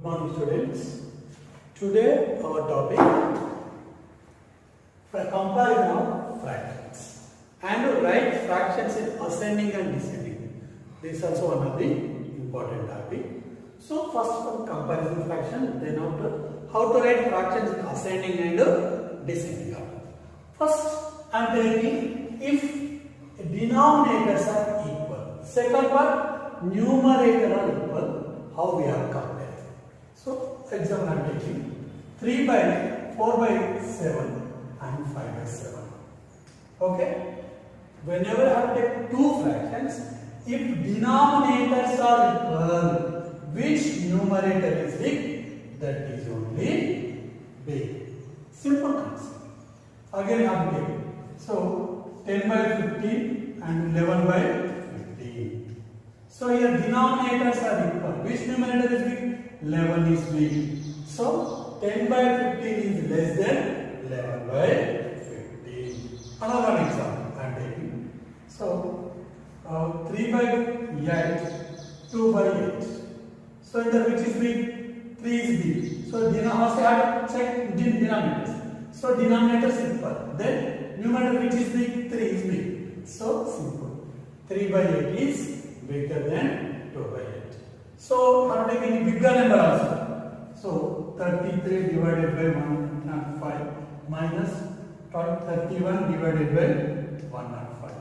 Good morning, students. Today our topic for comparison of fractions and write fractions in ascending and descending. This is also one of the important topic. So first one comparison fraction, then how to write fractions in ascending and descending order. First I am taking if denominators are equal. Second one numerator are equal. How we are comparing. So, example I am taking 3 by 4 by 7 and 5 by 7. Okay? Whenever I take two fractions, if denominators are equal, which numerator is big? That is only big. Simple concept. Again I am taking. So, 10 by 15 and 11 by 15. So, here denominators are equal. Which numerator is big? 11 is big. So 10 by 15 is less than 11 by 15. Another one example I am taking. So 3 by 8, 2 by 8. So in the which is big? 3 is big. So first I have to check denominators. So denominators equal. Then numerator which is big? 3 is big. So simple. 3 by 8 is bigger than 2 by 8. So, I am taking bigger number also. So, 33 divided by 105 minus 31 divided by 105.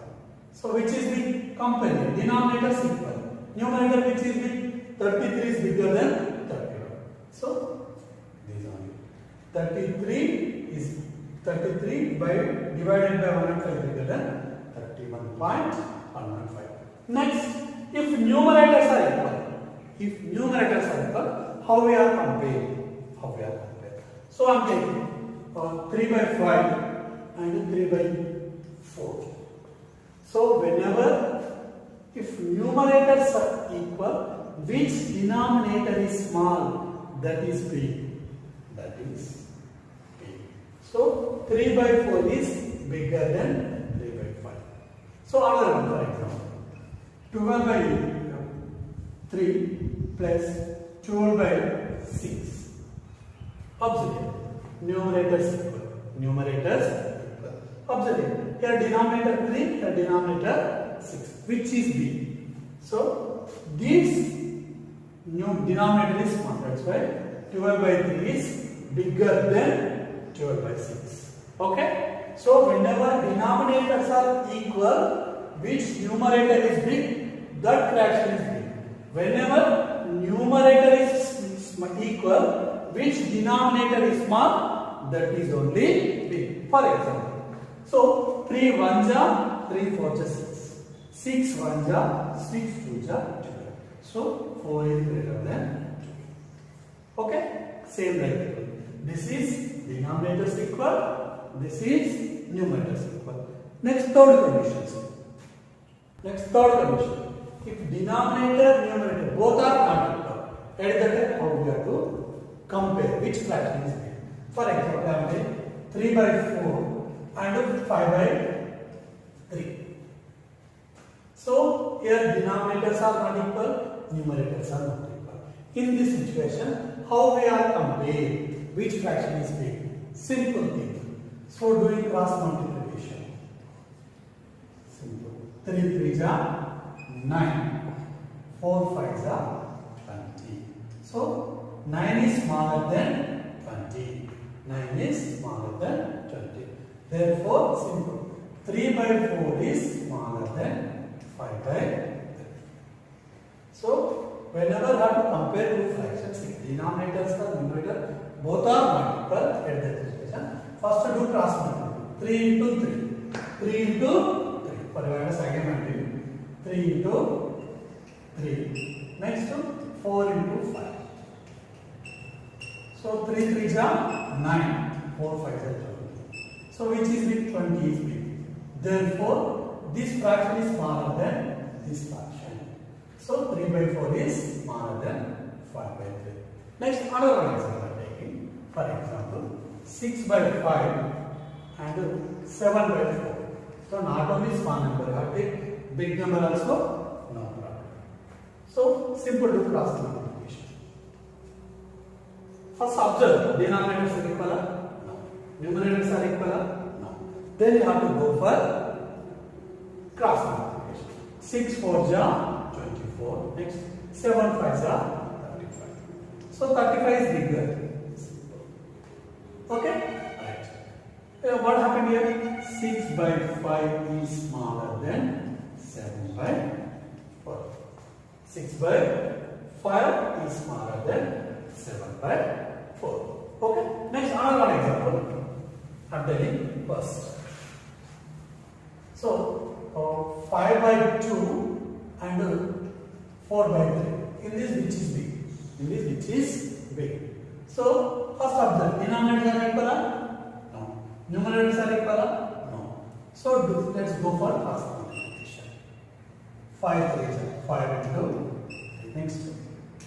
So, which is the compare? Denominator is equal. Numerator which is big? 33 is bigger than 31. So, these are 33 by divided by 105 is bigger than 31.115. Next, if numerators are equal. If numerators are equal, how we are comparing? So I am taking 3 by 5 and 3 by 4. So whenever if numerators are equal, which denominator is small? That is big. So 3 by 4 is bigger than 3 by 5. So another one, for example, 12 by 3 plus 12 by 6. Observe. Numerators equal. Observe. Here denominator 3, here denominator 6. Which is big? So this new denominator is small. That's why 12 by 3 is bigger than 12 by 6. Okay? So whenever denominators are equal, which numerator is big? That fraction is big. Whenever numerator is equal, which denominator is small? That is only big. For example, so 3 1 ja, 3 4 ja 6. 6 1 ja, 6 2 ja 12. So 4 is greater than 2. Okay? Same like that. This is denominators equal. This is numerators equal. Next third condition. If denominator, numerator both are not equal, at that time how we have to compare which fraction is big. For example, I am taking 3 by 4 and 5 by 3. So here denominators are not equal, numerators are not equal. In this situation, how we are comparing which fraction is big? Simple thing. So doing cross multiplication. Simple. 3 3 are 9, 4 5 are 20. So 9 is smaller than 20. 9 is smaller than 20. Therefore, simple. 3 by 4 is smaller than 5 by 3. So whenever I have to compare two fractions, if denominators or numerator both are not equal at that situation, first do cross multiply. 3 into 3. 3 into 3. For awareness again I am doing 3 into 3. Next 4 into 5. So 3 3 are 9. 4 5 are 20. So which is big? 20 is big. Therefore, this fraction is smaller than this fraction. So 3 by 4 is smaller than 5 by 3. Next another one example I am taking. For example, 6 by 5 and 7 by 4. So not only small number, I have to take big number also, no problem. So simple to cross multiplication. First observe, denominators are equal? No. Numerators are equal? No. Then you have to go for cross multiplication. 6 4 ja 24. Next 7 5 ja 35. So 35 is bigger. Okay? Right. What happened here? 6 by 5 is smaller than 7 by 4. 6 by 5 is smaller than 7 by 4. Okay? Next, another one example. I'm telling first. So, 5 by 2 and 4 by 3. In this, which is big? In this, which is big? So, first observe, denominators are equal? No. Numerators are equal? No. So, let's go for cross multiplication. 5 3 is 5 into next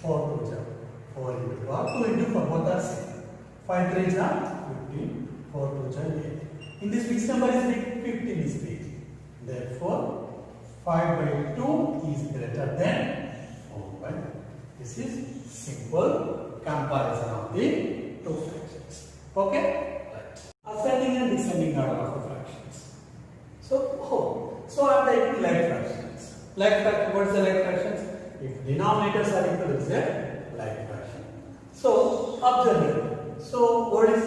4 2 is 4 into 2 into 4 both are same. 5 3 is 15, 4 2 is 8. In this which number is big? 15 is big. Therefore, 5 by 2 is greater than 4 by 2. This is simple comparison of the two fractions. Okay? Right. Ascending and descending order of the fractions. So I am taking like fractions. Like fraction, what is the like fractions? If denominators are equal, it's a like fraction. So observe here. So what is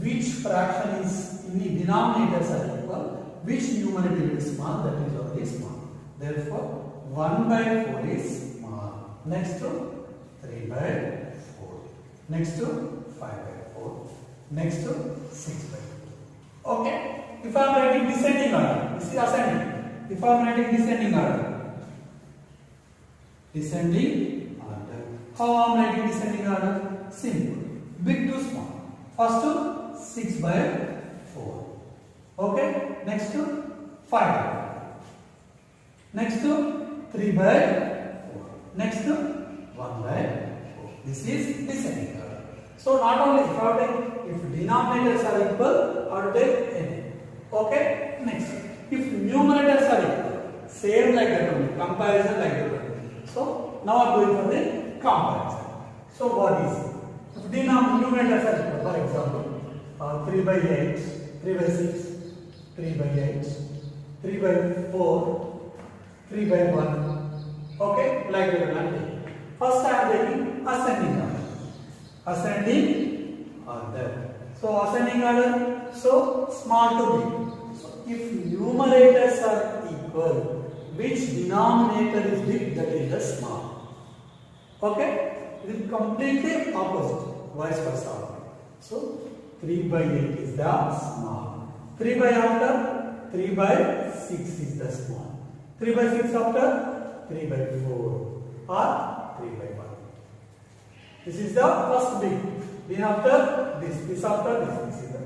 which fraction is in the denominators are equal, which numerator is small, that is already small. Therefore 1 by 4 is small. Next to 3 by 4. Next to 5 by 4. Next to 6 by 4. Okay? If I am writing descending order, this is ascending. If I am writing descending order, how I am writing descending order? Simple. Big to small. First to 6 by 4. Okay? Next to 5 by 4. Next to 3 by 4. Next to 1 by 4. This is descending order. So not only if denominators are equal, I will take any. Okay? Next. If numerators are equal, same like that only, comparison like that only. So now I am going for the comparison. So what is it? If numerators are equal, for example, 3 by 8, 3 by 6, 3 by 8, 3 by 4, 3 by 1. Okay? Like that only. First I am taking ascending order. Ascending order. So ascending order, so small to big. So if numerators are equal, which denominator is big, that is the small. Okay? It is completely opposite, vice versa. So 3 by 8 is the small. 3 by after, 3 by 6 is the small. 3 by 6 after, 3 by 4 or 3 by 1. This is the first big. Then after this after this is the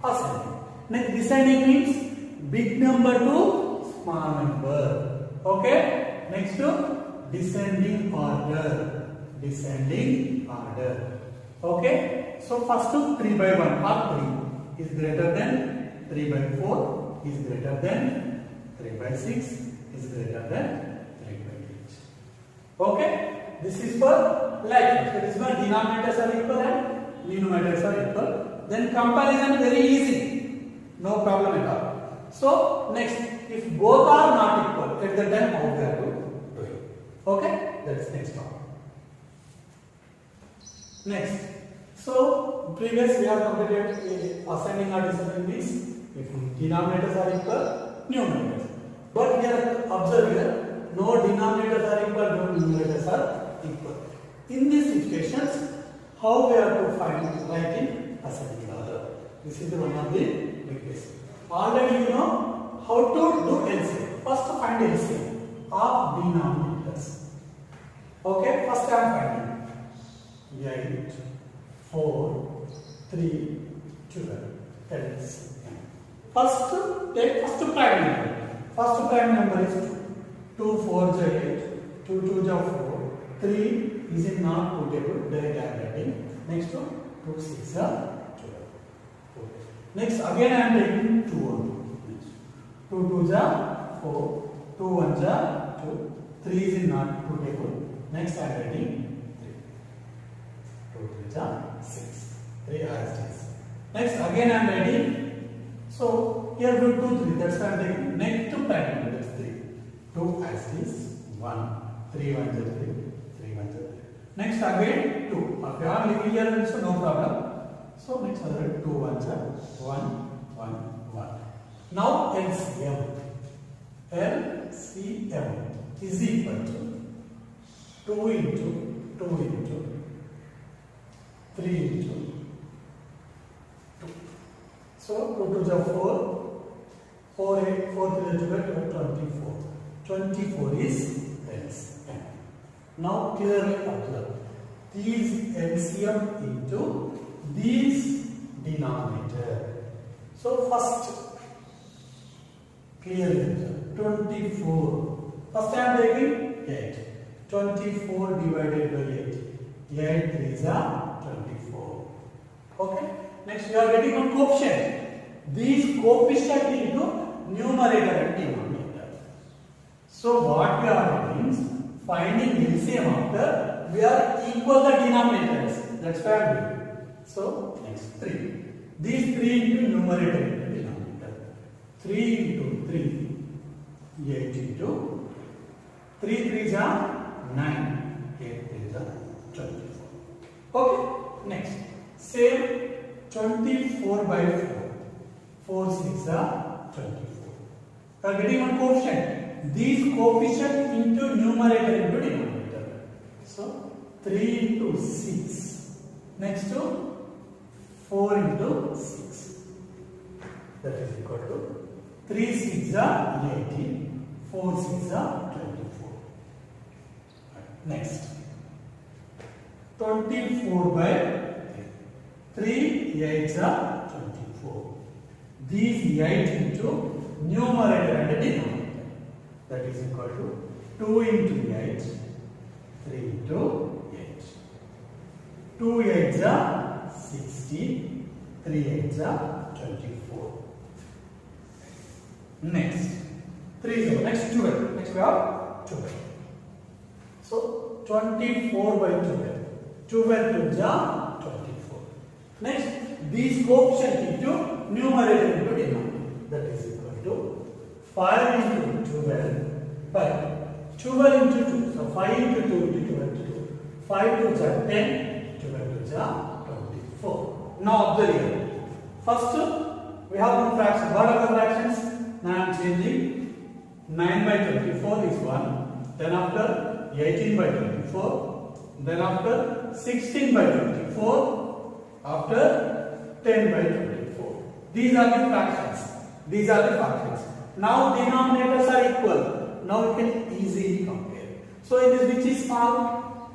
ascending. Next descending means big number to small number. Okay? Next to descending order. Descending order. Okay? So first to 3 by 1 or 3 is greater than 3 by 4 is greater than 3 by 6 is greater than 3 by 8. Okay? This is for like. That is why denominators are equal and numerators are equal. Then comparison very easy. No problem at all. So next, if both are not equal, at the time how we have to do it. Okay? That is next topic. Next. So previous we have completed ascending or descending means if denominators are equal, numerators. But here observe here, no denominators are equal, no numerators are equal. In these situations, how we have to find writing ascending order? This is one of the biggest. Already you know how to do LCM. First find LCM of denominators. Okay, first I am finding 8, 4, 3, 12. LCM. First take first prime number. First prime number is 2. 2 4 is 8. 2 2 is 4. 3 is in non-putable, direct adding. Next to 2 6 is 12. Next again I am taking 2 only. 2 2 is 4. 2 1 is 2. 3 is in non-putable. Next I am adding 3. 2 3 are 6. 3 as it is. Next, again I am writing. So here we have 2, 3. That's why I am taking next to pattern. That's 3. 2 as it is. 1. 3 1 is 3. 3 1 is 3. Next again 2. If you are living here also no problem. So next other 2 1s are 1 1 1. Now LCM. LCM is equal to 2 into 2 into 3 into 2. So 2 to 4, 4 8, 4 to the 24. 24 is LCM. Now clearly observe these LCM into these denominator. So first clearly observe 24. First I am taking 8. 24 divided by 8. 8 3s are 24. Okay. Next we are getting one coefficient. These coefficient into numerator and denominator. So what we are doing is finding LCM after we are equal the denominators. That's why I am doing. So next 3. These 3 into numerator and denominator. 3 into 3. 8 into 3 3s are 9. 8 3s are 24. Okay. Next. Same 24 by 4. 4 6 are 24. We are getting one coefficient. These coefficient into numerator into denominator. So 3 into 6. Next to 4 into 6. That is equal to 3 6 are 18. 4 6 are 24. Next. 24 by 3 8s are 24. These 8 into numerator and denominator. That is equal to 2 into 8, 3 into 8. 2 8s are 16, 3 8s are 24. Next, 3 0. Next 12. Next we have 12. So 24 by 12. 12 2s are 24. Next, these coefficient into numerator into denominator. That is equal to 5 into 12 by 12 into 2. So 5 into 2 into 12 into 2. 5 2s are 10, 12 2s are 24. Now observe here. First, we have one fraction. What are the fractions? Now I am changing. 9 by 24 is 1. Then after 18 by 24. Then after 16 by 24. After 10 by 24. These are the fractions. These are the fractions. Now denominators are equal. Now we can easily compare. So in this which is small?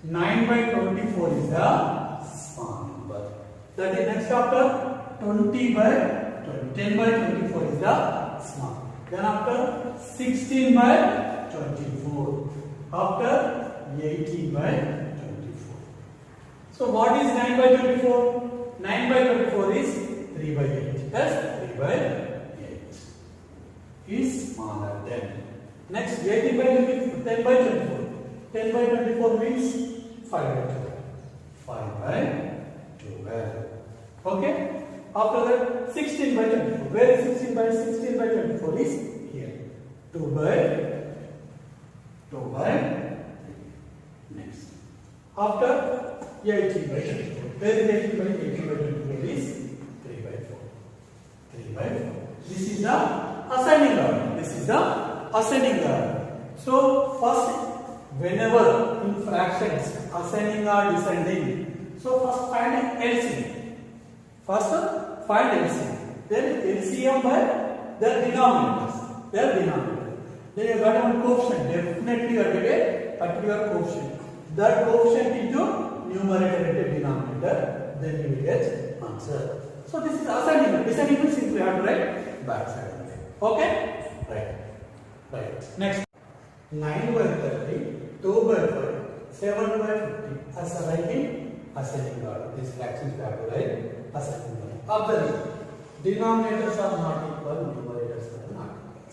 9 by 24 is the small number. That is next after 20 by 10 by 24 is the small. Then after 16 by 24. After 18 by 24. So what is 9 by 24? 9 by 24 is 3 by 8. Yes, 3 by 8 is smaller than. Next, 18 by 24, 10 by 24. 10 by 24 means 5 by 12. 5 by 12. Okay? After that, 16 by 24. Where is 16 by 16 by 24 is here. 2 by 3. Next. After 18 by 24. Where is 18 by 24 is 3 by 4. 3 by 4. This is the ascending order. This is the ascending order. So first, whenever in fractions ascending or descending, so first find LCM. First find LCM. Then LCM by their denominators. Then you got one coefficient. Definitely you are getting a particular coefficient. That coefficient into numerator and denominator. Then you will get answer. So this is ascending. Descending means simply have to write back side. Okay? Right. Next. 9 by 30, 2 by 5, 7 by 50. As a writing ascending order. These fractions we have to write ascending order. Observe. Denominators are not equal, numerators are not equal.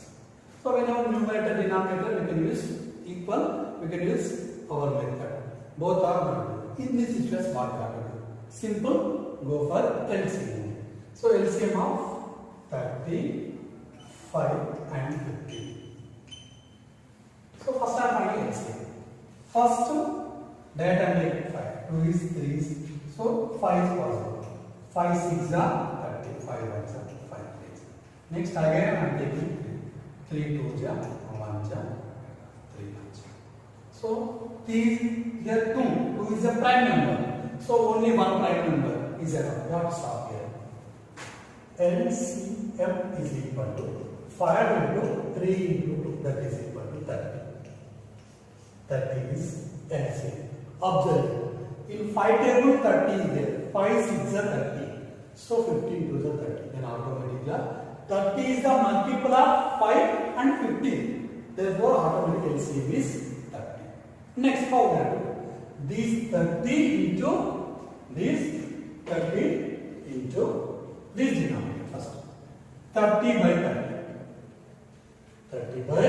So whenever numerator denominator we can use equal, we can use our method. Both are not equal. In this situation, what you have to do? Simple, go for LCM. So LCM of 35 and 50. So first I am finding LCM. First, direct and take 5. 2 is 3 is, so 5 is possible. 5 6 are 30. 5 1 is 5 3. Next again I am taking 3 2 ja 1 ja 3 1 ja. So these here 2 is a prime number. So only one prime number is enough. You have to stop here. LCM is equal to 5 into 3 into 2, that is equal to 30. 30 is LCM. Observe, in 5 table 30 is there, 5 6 are 30, so 15 2 are 30. Then automatically 30 is the multiple of 5 and 15. Therefore automatic LCM is 30. Next, how we have to do? This 30 into this 30 into this denominator first. 30 by 30. 30 by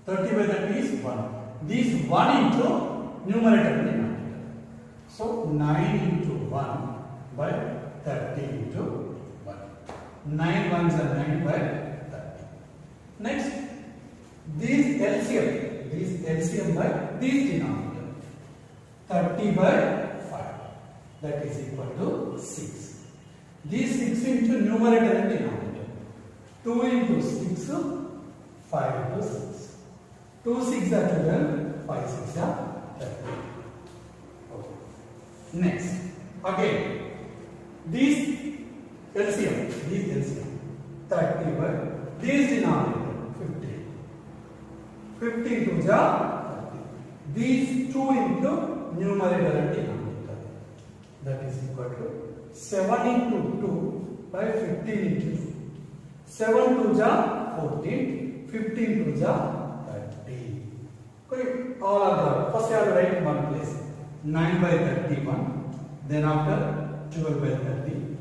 30. 30 by 30 is 1. This 1 into numerator and denominator. So 9 into 1 by 30 into 1. 9 ones are 9 by 30. Next, this LCM by this denominator. 30 by 5. That is equal to 6. This 6 into numerator and denominator. 2 into 6, 5 into 6. 2 6 are 12, 5 6 are 30. Okay. Next, again, this LCM, 30 by this denominator, 15. 15 to the 30. These 2 into numerator and denominator. That is equal to 7 into 2 by 15 into 2. 7 to the 14, 15 to the all are there. First you have to write in one place. 9 by 31, then after 12 by 30,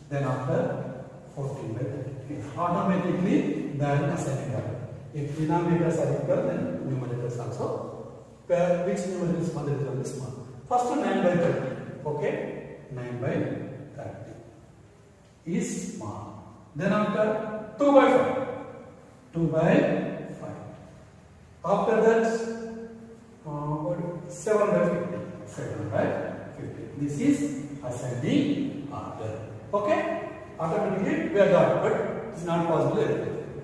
then after 14 by 30. Automatically they are ascending order. If denominators are equal, then numerators also. Which numerator is small, is only small. First 9 by 30. Okay? 9 by 30 is small. Then after 2 by 5. 2 by 5. After that, 7 by 50. 7 by 50. This is ascending order. Okay? Automatically we are done, but it's not possible.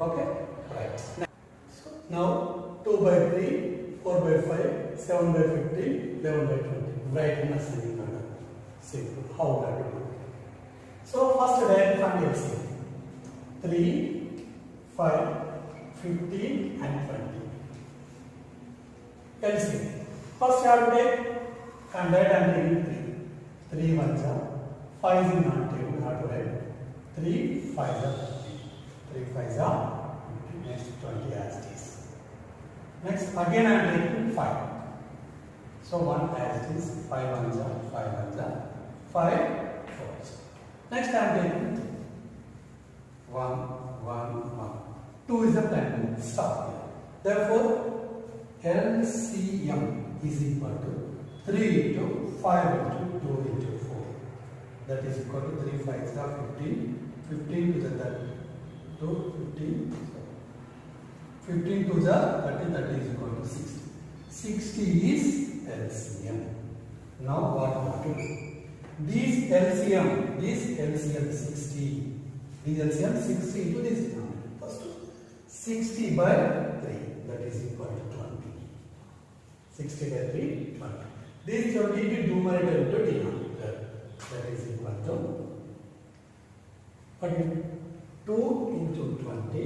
Okay? Right. So now 2 by 3, 4 by 5, 7 by 50, 11 by 20. Write in ascending order. See how that will do. So first direct from LCM. 3, 5, 15 and 20. LCM. First you have to take and write and taking 3. 3 ones are 5 is not taken, you have to write 3 5s are 50. 3 5s are 50. Next 20 as it is. Next again I am taking 5. So 1 as it is, 5 ones are 5 ones are 5 4s. Next I am taking 1 1 1. 2 is a prime. Stop here. Therefore LCM is equal to 3 into 5 into 2 into 4. That is equal to 3 5s are 15. 15 to the 30. 15. 15 to the 30. 30 is equal to 60. 60 is LCM. Now what we have to do? This LCM 60. This LCM 60 into this denominator. First 60 by 3. That is equal to 20. 60 by 3, 20. This 20 into numerator into denominator. That is equal to 2 into 20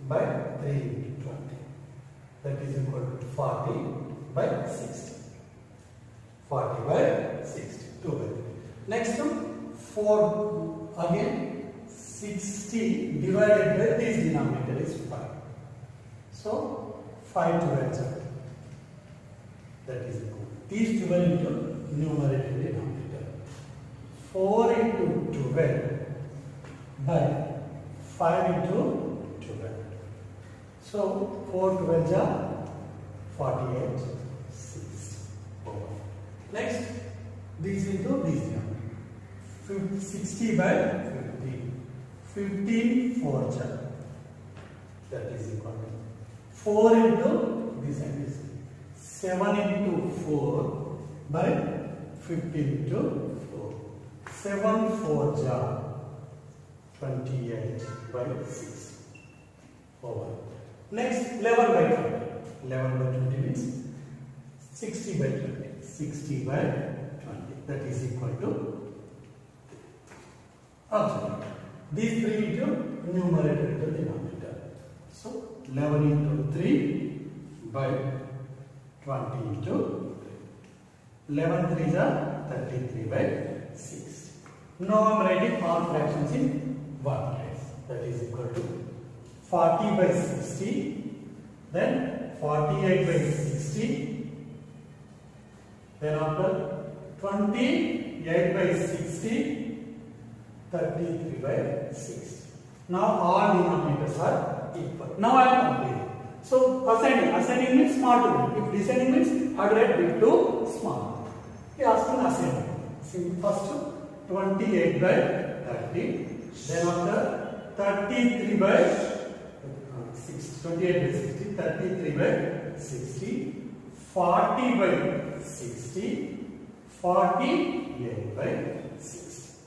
by 3 into 20. That is equal to 40 by 60. 40 by 60. 2 by 3. Next one, 4 again 60 divided by this denominator is 5. So 5 divides out. That is equal. These 12 into numerator and denominator. 4 into 12 by 5 into 12. So 4 12s are 48. 6 over. Next, these into these geometry. 60 by 15. 15 4 jar. That is equal to 4 into this and this. 7 into 4 by 15 into 4. 7 4 jar. 28 by 6 over. Next, 11 by 20. 11 by 20 means 60 by 20. 60 by 20. That is equal to absolute. These 3 into numerator into denominator. So 11 into 3 by 20 into 3. 11 3s are 33 by 6. Now I am writing all fractions in one place. That is equal to 40 by 60, then 48 by 60, then after 28 by 60, 33 by 6. Now all denominators are equal. Now I am completing. So ascending means small to big. If descending means I write big to small. He asked me ascending. See first 28 by 30, then after 33 by 28 by 60, 33 by 60, 40 by 60, 48 by 60.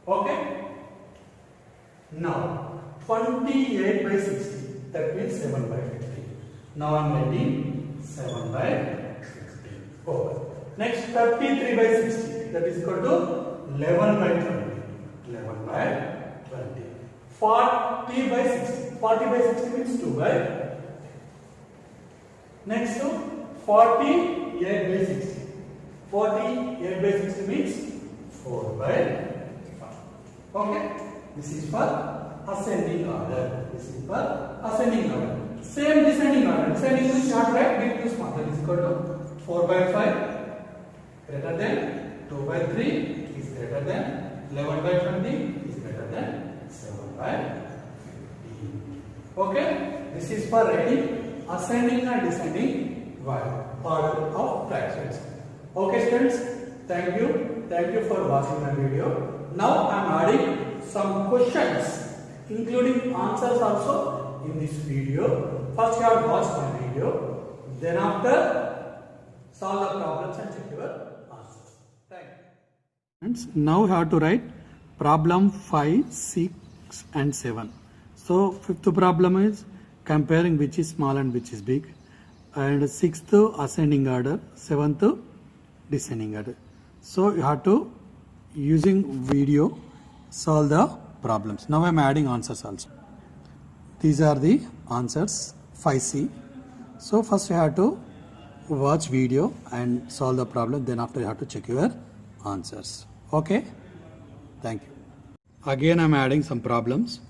Okay? Now, 28 by 60, that means 7 by 50. Now I am writing 7 by 50. Over. Next, 33 by 60, that is equal to 11 by 20. 11 by 20. 40 by 60. 40 by 60 means 2 by. Next to 48 by 60. 48 by 60 means 4 by 5. Okay? This is for ascending order. This is for ascending order. Same descending order. Descending means you have to write big to small. That is equal to 4 by 5 greater than 2 by 3 is greater than 11 by 20 is greater than 7 by 15. Okay? This is for writing ascending and descending order of fractions. Okay students, thank you. Thank you for watching my video. Now I am adding some questions including answers also in this video. First you have to watch my video. Then after solve the problems and check your answers. Thank you. Now you have to write problem 5, 6 and 7. So fifth problem is comparing which is small and which is big. And sixth ascending order, seventh descending order. So you have to using video solve the problems. Now I am adding answers also. These are the answers 5C. So first you have to watch video and solve the problem, then after you have to check your answers. Okay? Thank you. Again I am adding some problems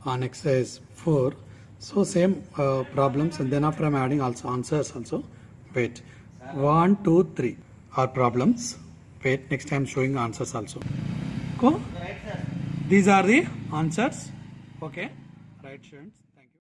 on exercise 4. So same problems, and then after I am adding also answers also. Wait, 1, 2, 3 are problems. Wait, next time showing answers also. Go. These are the answers. Okay, right students.